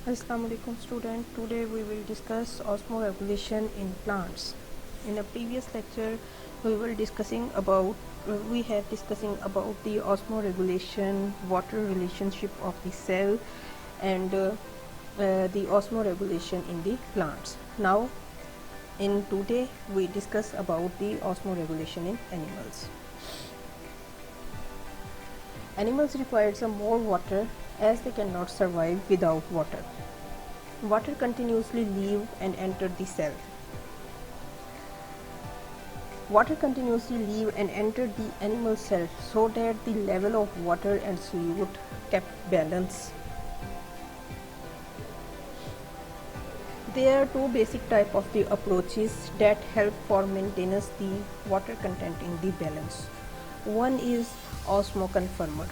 Assalamu alaikum student. Today we will discuss osmoregulation in plants. In a previous lecture we have discussing about the osmoregulation, water relationship of the cell, and the osmoregulation in the plants. Now in today we discuss about the osmoregulation in animals. Animals require some more water as they cannot survive without water. Water continuously leave and enter the cell. Water continuously leave and enter the animal cell so that the level of water and solute kept balance. There are two basic type of the approaches that help for maintenance the water content in the balance. One is osmoconformer.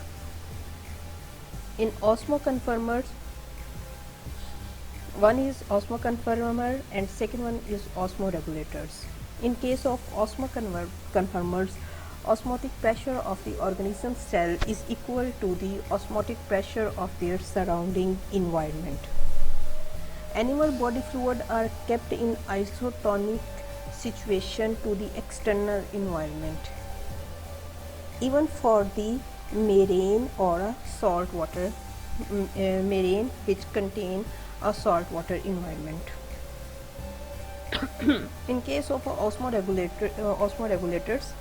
In osmoconformers, one is osmoconformer and second one is osmoregulators. In case of osmoconformers, osmotic pressure of the organism cell is equal to the osmotic pressure of their surrounding environment. Animal body fluid are kept in isotonic situation to the external environment. Even for the marine or a salt water, marine which contain a saltwater environment. In case of osmoregulators,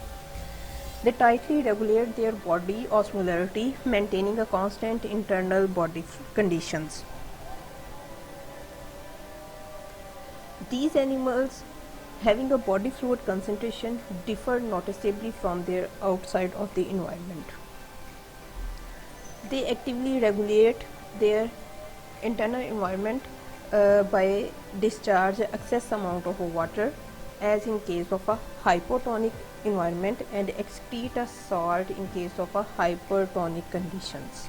they tightly regulate their body osmolarity, maintaining a constant internal body conditions. These animals having a body fluid concentration differ noticeably from their outside of the environment. They actively regulate their internal environment by discharge excess amount of water, as in case of a hypotonic environment, and excrete a salt in case of a hypertonic conditions.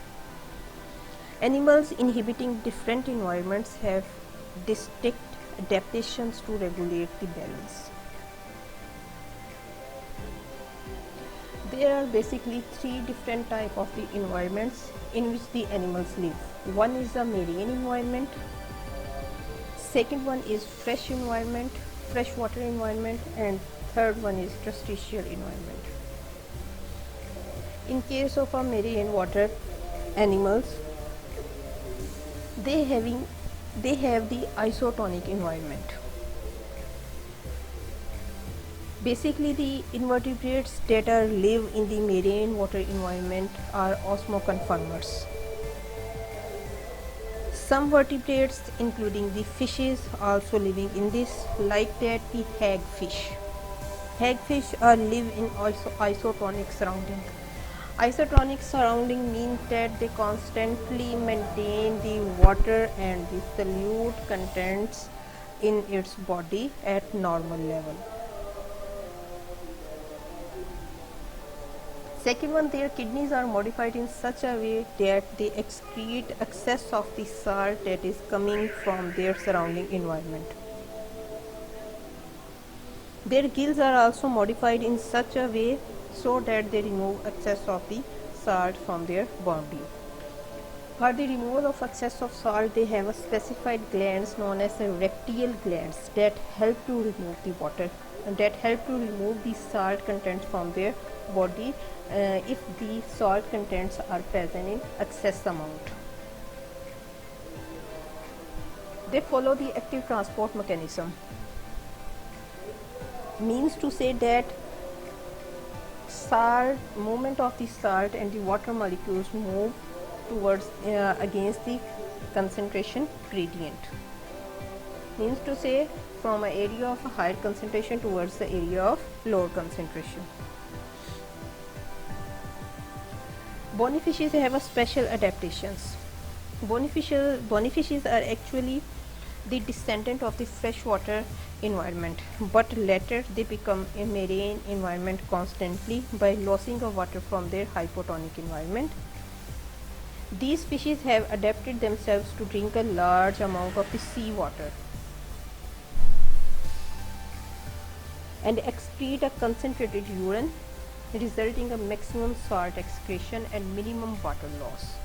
Animals inhabiting different environments have distinct adaptations to regulate the balance. There are basically three different types of the environments in which the animals live. One is a marine environment, second one is freshwater environment, and third one is terrestrial environment. In case of a marine water animals, they have the isotonic environment. Basically, the invertebrates that live in the marine water environment are osmoconformers. Some vertebrates, including the fishes, also living in this, like that the hagfish. Hagfish live in isotonic surrounding. Isotonic surrounding means that they constantly maintain the water and the solute contents in its body at normal level. Second one, their kidneys are modified in such a way that they excrete excess of the salt that is coming from their surrounding environment. Their gills are also modified in such a way so that they remove excess of the salt from their body. For the removal of excess of salt, they have a specified glands known as rectal glands that help to remove the water and that help to remove the salt contents from their body if the salt contents are present in excess amount. They follow the active transport mechanism. Means to say that movement of the salt and the water molecules move towards against the concentration gradient. Means to say from an area of a higher concentration towards the area of lower concentration. Bony fishes have a special adaptations. Bony fishes are actually the descendant of the freshwater environment, but later they become a marine environment constantly by losing of water from their hypotonic environment. These fishes have adapted themselves to drink a large amount of the seawater and excrete a concentrated urine, resulting in maximum salt excretion and minimum water loss.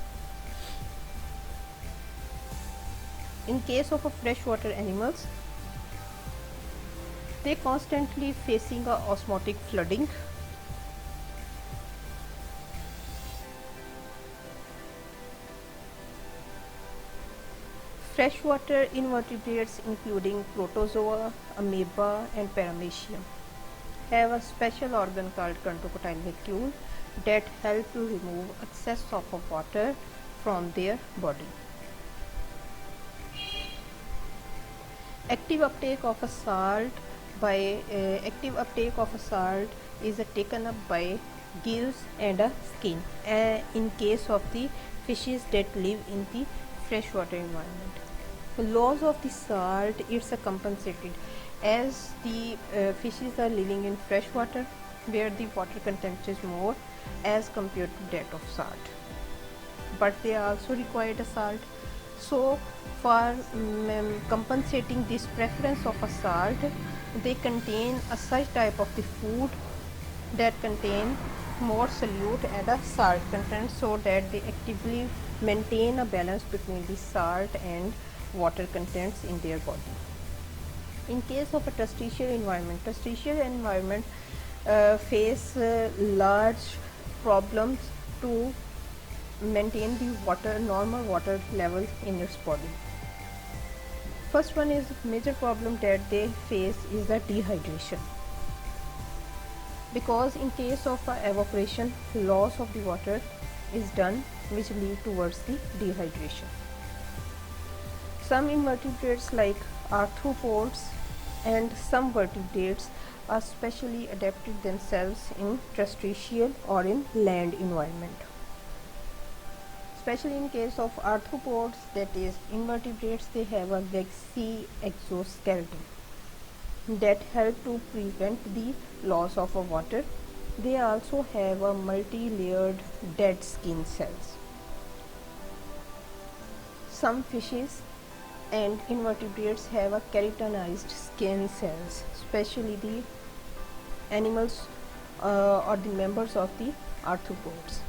In case of a freshwater animals, they constantly facing a osmotic flooding. Freshwater invertebrates including protozoa, amoeba and paramecium have a special organ called contractile vacuole that help to remove excess of water from their body. Active uptake of a salt active uptake of a salt is taken up by gills and skin in case of the fishes that live in the freshwater environment. The loss of the salt is compensated as the fishes are living in freshwater where the water content is more as compared to that of salt, but they also require a salt. So for compensating this preference of a salt, they contain a such type of the food that contain more solute and a salt content, so that they actively maintain a balance between the salt and water contents in their body. In case of a terrestrial environment face large problems to maintain the normal water level in its body. First one is major problem that they face is the dehydration, because in case of evaporation, loss of the water is done, which lead towards the dehydration. Some invertebrates like arthropods and some vertebrates are specially adapted themselves in terrestrial or in land environment. Especially in case of arthropods, that is invertebrates, they have a waxy exoskeleton that help to prevent the loss of water. They also have a multi-layered dead skin cells. Some fishes and invertebrates have a keratinized skin cells, especially the animals or the members of the arthropods.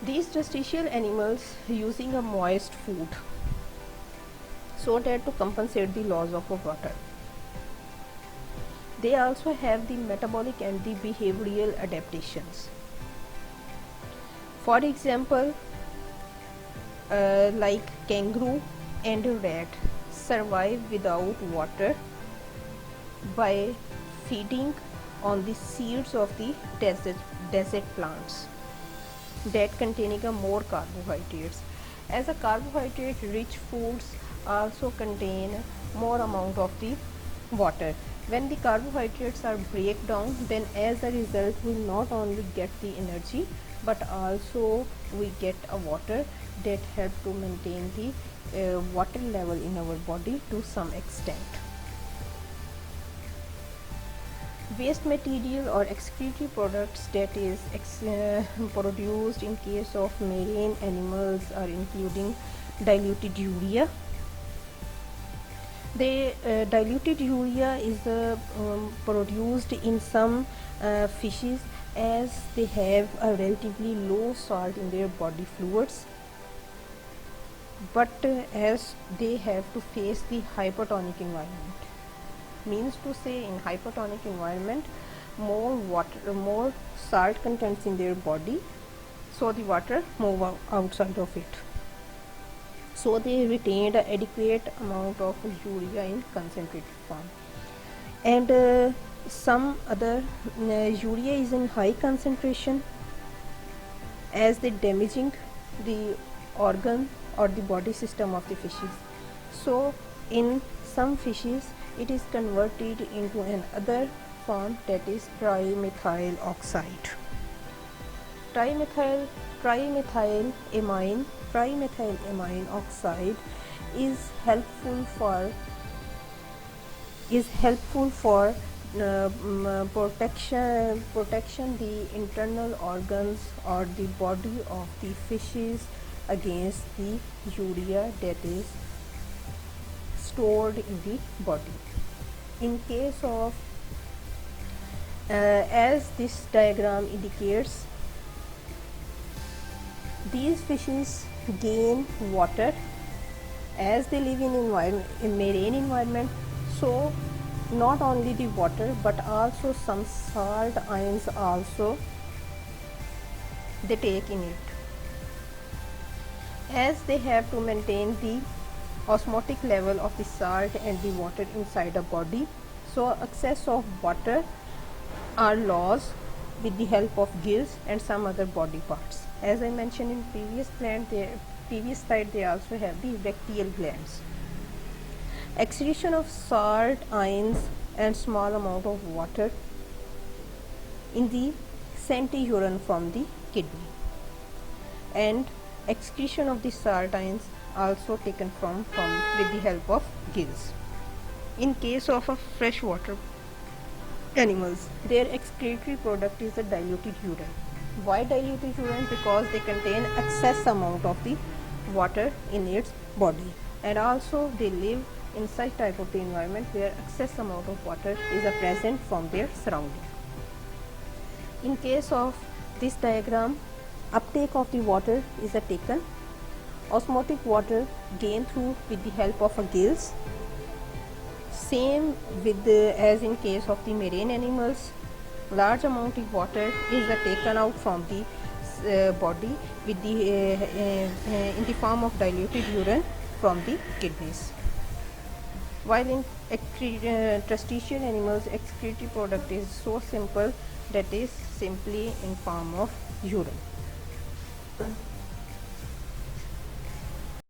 These terrestrial animals using a moist food so that to compensate the loss of water. They also have the metabolic and the behavioral adaptations. For example, like kangaroo and rat survive without water by feeding on the seeds of the desert plants that containing more carbohydrates, as a carbohydrate rich foods also contain more amount of the water. When the carbohydrates are break down, then as a result we not only get the energy but also we get a water that help to maintain the water level in our body to some extent. Waste material or excretory products that is produced in case of marine animals are including diluted urea. Diluted urea is produced in some fishes as they have a relatively low salt in their body fluids, but as they have to face the hypertonic environment. Means to say, in hypertonic environment, more salt contents in their body, so the water move outside of it, so they retained an adequate amount of urea in concentrated form. And some other urea is in high concentration as they damaging the organ or the body system of the fishes. So in some fishes it is converted into another form, that is trimethyl oxide. Trimethylamine oxide is helpful for protection the internal organs or the body of the fishes against the urea that is stored in the body. In case of as this diagram indicates, These fishes gain water as they live in marine environment, so not only the water but also some salt ions also they take in it, as they have to maintain the osmotic level of the salt and the water inside the body. So excess of water are lost with the help of gills and some other body parts. As I mentioned in previous slide, they also have the rectal glands. Excretion of salt ions and small amount of water in the urine from the kidney, and excretion of the salt ions also taken from with the help of gills. In case of a freshwater animals, their excretory product is a diluted urine. Why diluted urine? Because they contain excess amount of the water in its body, and also they live in such type of the environment where excess amount of water is present from their surrounding. In case of this diagram, uptake of the water is taken. Osmotic water gained through with the help of gills. Same with as in case of the marine animals, large amount of water is taken out from the body with the in the form of diluted urine from the kidneys. While in crustacean animals, excretory product is so simple that is simply in form of urine.